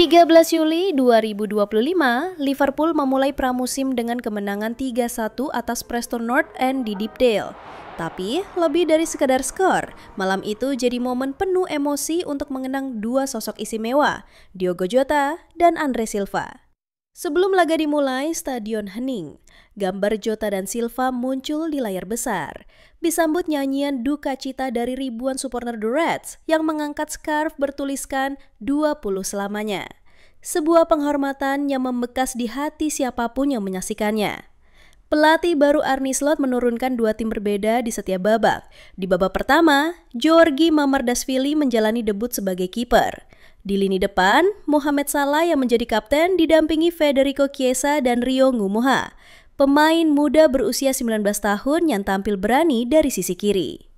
13 Juli 2025, Liverpool memulai pramusim dengan kemenangan 3-1 atas Preston North End di Deepdale. Tapi, lebih dari sekadar skor, malam itu jadi momen penuh emosi untuk mengenang dua sosok istimewa, Diogo Jota dan Andre Silva. Sebelum laga dimulai, stadion hening. Gambar Jota dan Silva muncul di layar besar. Disambut nyanyian duka cita dari ribuan supporter The Reds yang mengangkat scarf bertuliskan 20 selamanya. Sebuah penghormatan yang membekas di hati siapapun yang menyaksikannya. Pelatih baru Arne Slot menurunkan dua tim berbeda di setiap babak. Di babak pertama, Giorgi Mamardashvili menjalani debut sebagai kiper. Di lini depan, Mohamed Salah yang menjadi kapten didampingi Federico Chiesa dan Rio Ngumoha, pemain muda berusia 19 tahun yang tampil berani dari sisi kiri.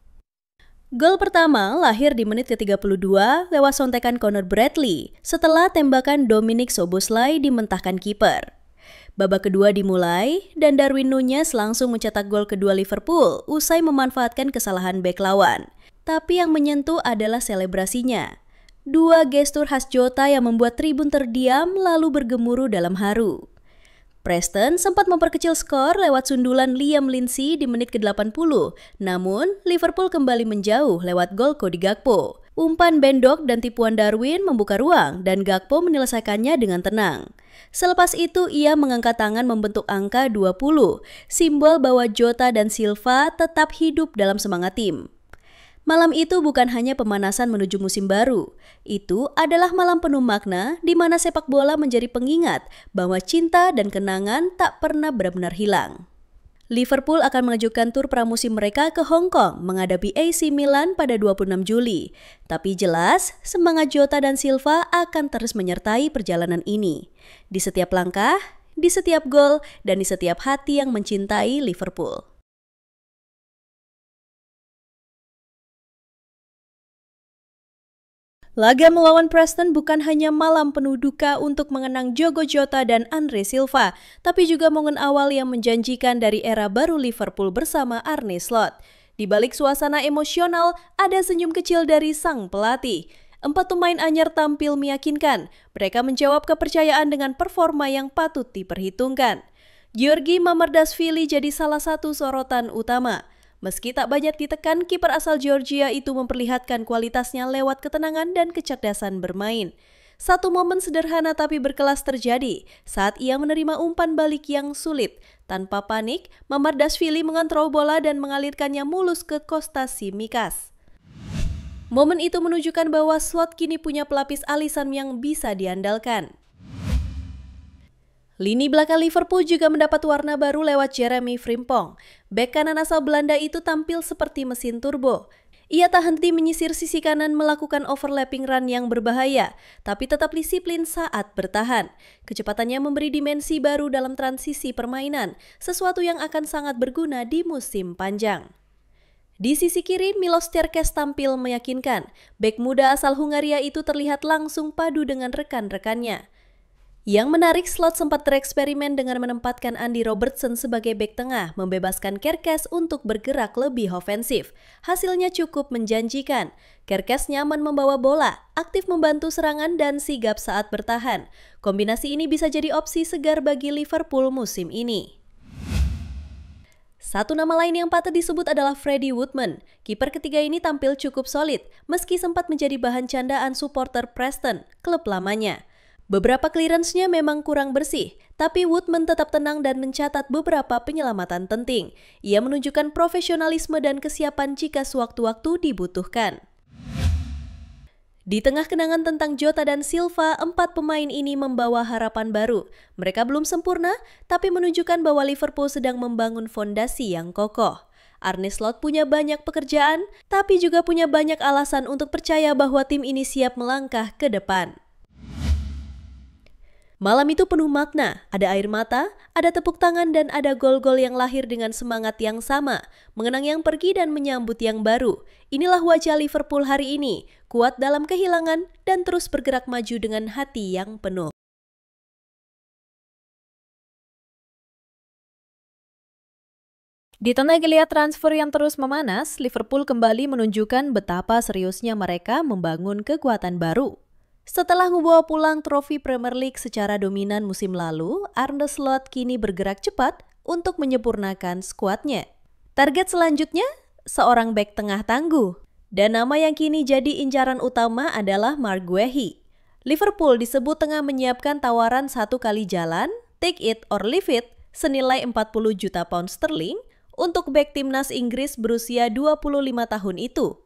Gol pertama lahir di menit ke-32 lewat sontekan Conor Bradley setelah tembakan Dominic Szoboszlai dimentahkan kiper. Babak kedua dimulai dan Darwin Núñez langsung mencetak gol kedua Liverpool usai memanfaatkan kesalahan bek lawan. Tapi yang menyentuh adalah selebrasinya. Dua gestur khas Jota yang membuat tribun terdiam lalu bergemuruh dalam haru. Preston sempat memperkecil skor lewat sundulan Liam Lindsay di menit ke-80, namun Liverpool kembali menjauh lewat gol Cody Gakpo. Umpan Bendok dan tipuan Darwin membuka ruang dan Gakpo menyelesaikannya dengan tenang. Selepas itu ia mengangkat tangan membentuk angka 20, simbol bahwa Jota dan Silva tetap hidup dalam semangat tim. Malam itu bukan hanya pemanasan menuju musim baru, itu adalah malam penuh makna di mana sepak bola menjadi pengingat bahwa cinta dan kenangan tak pernah benar-benar hilang. Liverpool akan mengajukan tur pramusim mereka ke Hong Kong menghadapi AC Milan pada 26 Juli. Tapi jelas, semangat Jota dan Silva akan terus menyertai perjalanan ini. Di setiap langkah, di setiap gol, dan di setiap hati yang mencintai Liverpool. Laga melawan Preston bukan hanya malam penuh duka untuk mengenang Diogo Jota dan Andre Silva, tapi juga momen awal yang menjanjikan dari era baru Liverpool bersama Arne Slot. Di balik suasana emosional, ada senyum kecil dari sang pelatih. 4 pemain anyar tampil meyakinkan. Mereka menjawab kepercayaan dengan performa yang patut diperhitungkan. Giorgi Mamardashvili jadi salah satu sorotan utama. Meski tak banyak ditekan, kiper asal Georgia itu memperlihatkan kualitasnya lewat ketenangan dan kecerdasan bermain. Satu momen sederhana tapi berkelas terjadi saat ia menerima umpan balik yang sulit. Tanpa panik, Mamardashvili mengontrol bola dan mengalirkannya mulus ke Kostas Tsimikas. Momen itu menunjukkan bahwa Slot kini punya pelapis alisam yang bisa diandalkan. Lini belakang Liverpool juga mendapat warna baru lewat Jeremy Frimpong. Bek kanan asal Belanda itu tampil seperti mesin turbo. Ia tak henti menyisir sisi kanan melakukan overlapping run yang berbahaya, tapi tetap disiplin saat bertahan. Kecepatannya memberi dimensi baru dalam transisi permainan, sesuatu yang akan sangat berguna di musim panjang. Di sisi kiri, Milos Kerkez tampil meyakinkan. Bek muda asal Hungaria itu terlihat langsung padu dengan rekan-rekannya. Yang menarik, Slot sempat bereksperimen dengan menempatkan Andy Robertson sebagai bek tengah, membebaskan Kerkez untuk bergerak lebih ofensif. Hasilnya cukup menjanjikan. Kerkez nyaman membawa bola, aktif membantu serangan dan sigap saat bertahan. Kombinasi ini bisa jadi opsi segar bagi Liverpool musim ini. Satu nama lain yang patut disebut adalah Freddie Woodman. Kiper ketiga ini tampil cukup solid, meski sempat menjadi bahan candaan supporter Preston, klub lamanya. Beberapa clearance-nya memang kurang bersih, tapi Woodman tetap tenang dan mencatat beberapa penyelamatan penting. Ia menunjukkan profesionalisme dan kesiapan jika sewaktu-waktu dibutuhkan. Di tengah kenangan tentang Jota dan Silva, 4 pemain ini membawa harapan baru. Mereka belum sempurna, tapi menunjukkan bahwa Liverpool sedang membangun fondasi yang kokoh. Arne Slot punya banyak pekerjaan, tapi juga punya banyak alasan untuk percaya bahwa tim ini siap melangkah ke depan. Malam itu penuh makna, ada air mata, ada tepuk tangan dan ada gol-gol yang lahir dengan semangat yang sama, mengenang yang pergi dan menyambut yang baru. Inilah wajah Liverpool hari ini, kuat dalam kehilangan dan terus bergerak maju dengan hati yang penuh. Di tengah geliat transfer yang terus memanas, Liverpool kembali menunjukkan betapa seriusnya mereka membangun kekuatan baru. Setelah membawa pulang trofi Premier League secara dominan musim lalu, Arne Slot kini bergerak cepat untuk menyempurnakan skuadnya. Target selanjutnya, seorang bek tengah tangguh. Dan nama yang kini jadi incaran utama adalah Marc Guehi. Liverpool disebut tengah menyiapkan tawaran 1 kali jalan, take it or leave it, senilai 40 juta pound sterling untuk bek timnas Inggris berusia 25 tahun itu.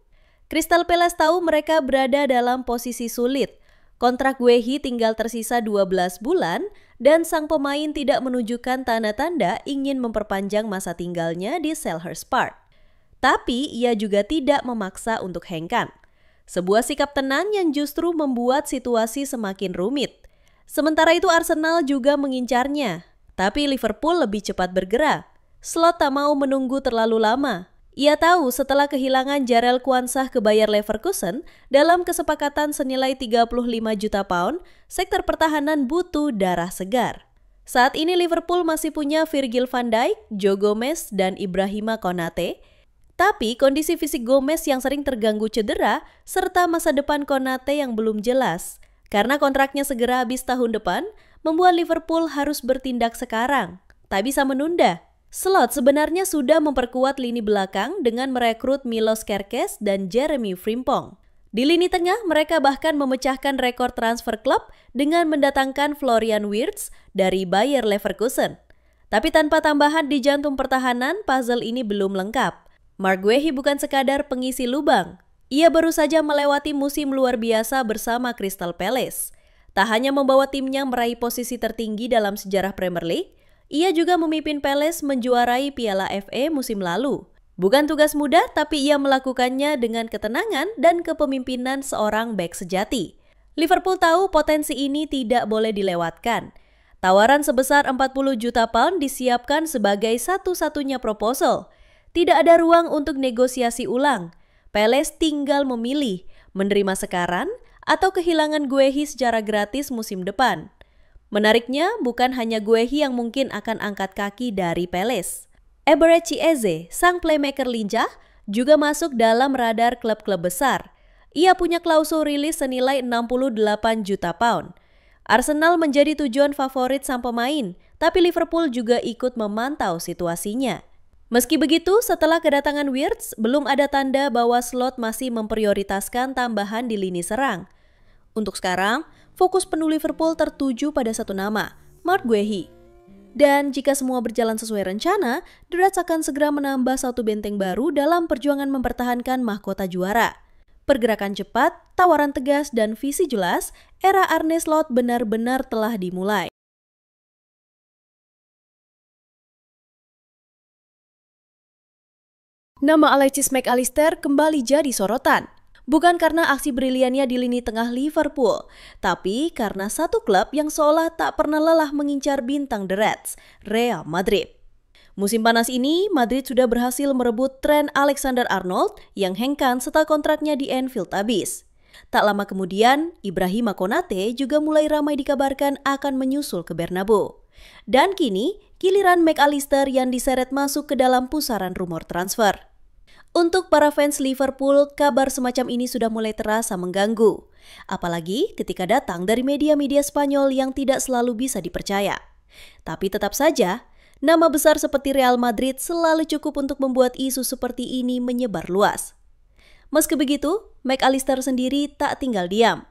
Crystal Palace tahu mereka berada dalam posisi sulit. Kontrak Guehi tinggal tersisa 12 bulan dan sang pemain tidak menunjukkan tanda-tanda ingin memperpanjang masa tinggalnya di Selhurst Park. Tapi ia juga tidak memaksa untuk hengkang. Sebuah sikap tenang yang justru membuat situasi semakin rumit. Sementara itu Arsenal juga mengincarnya, tapi Liverpool lebih cepat bergerak. Slot tak mau menunggu terlalu lama. Ia tahu setelah kehilangan Jarell Quansah ke Bayer Leverkusen dalam kesepakatan senilai 35 juta pound, sektor pertahanan butuh darah segar. Saat ini Liverpool masih punya Virgil van Dijk, Joe Gomez, dan Ibrahima Konate. Tapi kondisi fisik Gomez yang sering terganggu cedera serta masa depan Konate yang belum jelas. Karena kontraknya segera habis tahun depan, membuat Liverpool harus bertindak sekarang. Tak bisa menunda. Slot sebenarnya sudah memperkuat lini belakang dengan merekrut Milos Kerkez dan Jeremy Frimpong. Di lini tengah, mereka bahkan memecahkan rekor transfer klub dengan mendatangkan Florian Wirtz dari Bayer Leverkusen. Tapi tanpa tambahan di jantung pertahanan, puzzle ini belum lengkap. Marc Guehi bukan sekadar pengisi lubang. Ia baru saja melewati musim luar biasa bersama Crystal Palace. Tak hanya membawa timnya meraih posisi tertinggi dalam sejarah Premier League, ia juga memimpin Palace menjuarai Piala FA musim lalu. Bukan tugas mudah, tapi ia melakukannya dengan ketenangan dan kepemimpinan seorang bek sejati. Liverpool tahu potensi ini tidak boleh dilewatkan. Tawaran sebesar 40 juta pound disiapkan sebagai satu-satunya proposal. Tidak ada ruang untuk negosiasi ulang. Palace tinggal memilih, menerima sekarang atau kehilangan Guehi secara gratis musim depan. Menariknya, bukan hanya Guehi yang mungkin akan angkat kaki dari Palace. Eberechi Eze, sang playmaker lincah, juga masuk dalam radar klub-klub besar. Ia punya klausul rilis senilai 68 juta pound. Arsenal menjadi tujuan favorit sang pemain, tapi Liverpool juga ikut memantau situasinya. Meski begitu, setelah kedatangan Wirtz, belum ada tanda bahwa Slot masih memprioritaskan tambahan di lini serang. Untuk sekarang, fokus penuh Liverpool tertuju pada satu nama, Marc Guehi. Dan jika semua berjalan sesuai rencana, The Reds akan segera menambah satu benteng baru dalam perjuangan mempertahankan mahkota juara. Pergerakan cepat, tawaran tegas, dan visi jelas, era Arne Slot benar-benar telah dimulai. Nama Alexis Mac Allister kembali jadi sorotan. Bukan karena aksi briliannya di lini tengah Liverpool, tapi karena satu klub yang seolah tak pernah lelah mengincar bintang The Reds, Real Madrid. Musim panas ini, Madrid sudah berhasil merebut Trent Alexander-Arnold yang hengkang setelah kontraknya di Anfield habis. Tak lama kemudian, Ibrahima Konate juga mulai ramai dikabarkan akan menyusul ke Bernabeu. Dan kini, giliran Mac Allister yang diseret masuk ke dalam pusaran rumor transfer. Untuk para fans Liverpool, kabar semacam ini sudah mulai terasa mengganggu. Apalagi ketika datang dari media-media Spanyol yang tidak selalu bisa dipercaya. Tapi tetap saja, nama besar seperti Real Madrid selalu cukup untuk membuat isu seperti ini menyebar luas. Meski begitu, Mac Allister sendiri tak tinggal diam.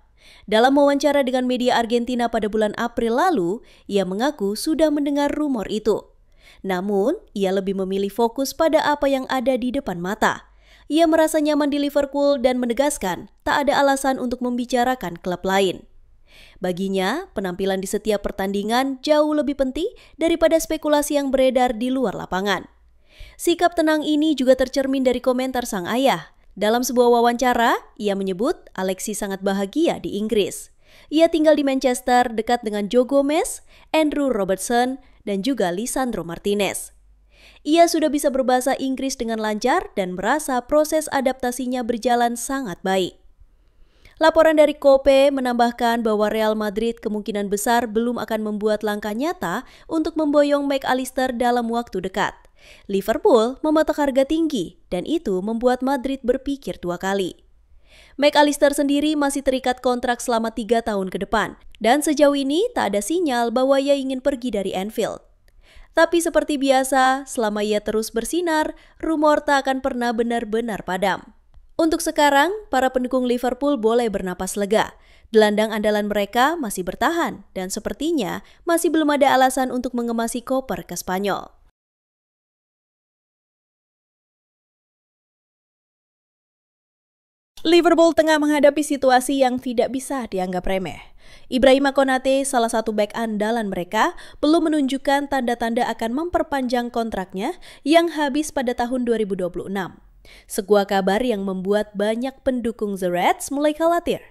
Dalam wawancara dengan media Argentina pada bulan April lalu, ia mengaku sudah mendengar rumor itu. Namun, ia lebih memilih fokus pada apa yang ada di depan mata. Ia merasa nyaman di Liverpool dan menegaskan tak ada alasan untuk membicarakan klub lain. Baginya, penampilan di setiap pertandingan jauh lebih penting daripada spekulasi yang beredar di luar lapangan. Sikap tenang ini juga tercermin dari komentar sang ayah. Dalam sebuah wawancara, ia menyebut Alexis sangat bahagia di Inggris. Ia tinggal di Manchester dekat dengan Joe Gomez, Andrew Robertson, dan juga Lisandro Martinez. Ia sudah bisa berbahasa Inggris dengan lancar dan merasa proses adaptasinya berjalan sangat baik. Laporan dari Kope menambahkan bahwa Real Madrid kemungkinan besar belum akan membuat langkah nyata untuk memboyong Mac Allister dalam waktu dekat. Liverpool mematok harga tinggi dan itu membuat Madrid berpikir dua kali. McAllister sendiri masih terikat kontrak selama 3 tahun ke depan, dan sejauh ini tak ada sinyal bahwa ia ingin pergi dari Anfield. Tapi seperti biasa, selama ia terus bersinar, rumor tak akan pernah benar-benar padam. Untuk sekarang, para pendukung Liverpool boleh bernapas lega. Gelandang andalan mereka masih bertahan, dan sepertinya masih belum ada alasan untuk mengemasi koper ke Spanyol. Liverpool tengah menghadapi situasi yang tidak bisa dianggap remeh. Ibrahima Konate, salah satu bek andalan mereka, belum menunjukkan tanda-tanda akan memperpanjang kontraknya yang habis pada tahun 2026. Sebuah kabar yang membuat banyak pendukung The Reds mulai khawatir.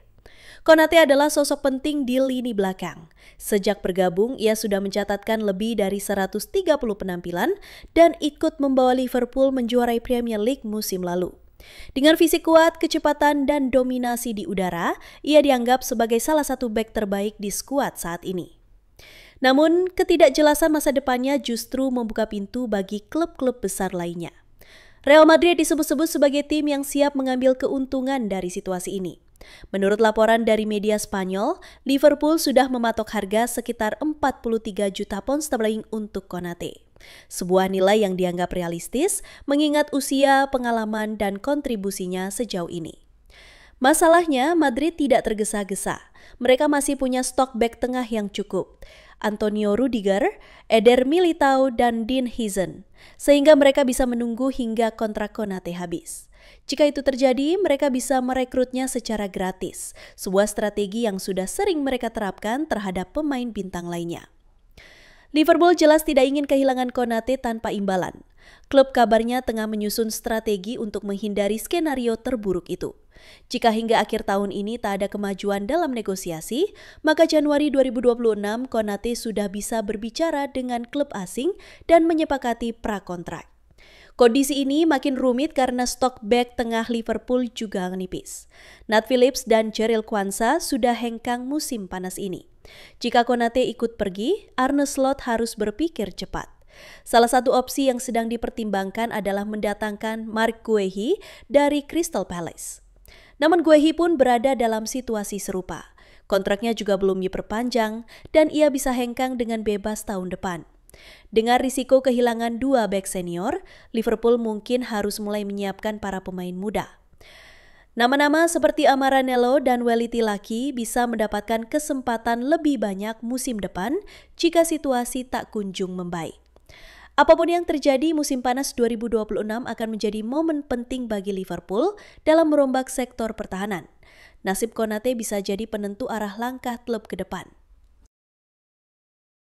Konate adalah sosok penting di lini belakang. Sejak bergabung, ia sudah mencatatkan lebih dari 130 penampilan dan ikut membawa Liverpool menjuarai Premier League musim lalu. Dengan fisik kuat, kecepatan, dan dominasi di udara, ia dianggap sebagai salah satu bek terbaik di skuad saat ini. Namun, ketidakjelasan masa depannya justru membuka pintu bagi klub-klub besar lainnya. Real Madrid disebut-sebut sebagai tim yang siap mengambil keuntungan dari situasi ini. Menurut laporan dari media Spanyol, Liverpool sudah mematok harga sekitar 43 juta pound sterling untuk Konate. Sebuah nilai yang dianggap realistis mengingat usia, pengalaman, dan kontribusinya sejauh ini. Masalahnya, Madrid tidak tergesa-gesa. Mereka masih punya stok bek tengah yang cukup. Antonio Rudiger, Eder Militao, dan Dean Huijsen, sehingga mereka bisa menunggu hingga kontrak Konate habis. Jika itu terjadi, mereka bisa merekrutnya secara gratis, sebuah strategi yang sudah sering mereka terapkan terhadap pemain bintang lainnya. Liverpool jelas tidak ingin kehilangan Konate tanpa imbalan. Klub kabarnya tengah menyusun strategi untuk menghindari skenario terburuk itu. Jika hingga akhir tahun ini tak ada kemajuan dalam negosiasi, maka Januari 2026 Konate sudah bisa berbicara dengan klub asing dan menyepakati prakontrak. Kondisi ini makin rumit karena stok bek tengah Liverpool juga menipis. Nat Phillips dan Jeriel Quansah sudah hengkang musim panas ini. Jika Konate ikut pergi, Arne Slot harus berpikir cepat. Salah satu opsi yang sedang dipertimbangkan adalah mendatangkan Marc Guehi dari Crystal Palace. Namun Guehi pun berada dalam situasi serupa. Kontraknya juga belum diperpanjang dan ia bisa hengkang dengan bebas tahun depan. Dengan risiko kehilangan 2 bek senior, Liverpool mungkin harus mulai menyiapkan para pemain muda. Nama-nama seperti Amaranello dan Welity Laki bisa mendapatkan kesempatan lebih banyak musim depan jika situasi tak kunjung membaik. Apapun yang terjadi, musim panas 2026 akan menjadi momen penting bagi Liverpool dalam merombak sektor pertahanan. Nasib Konate bisa jadi penentu arah langkah klub ke depan.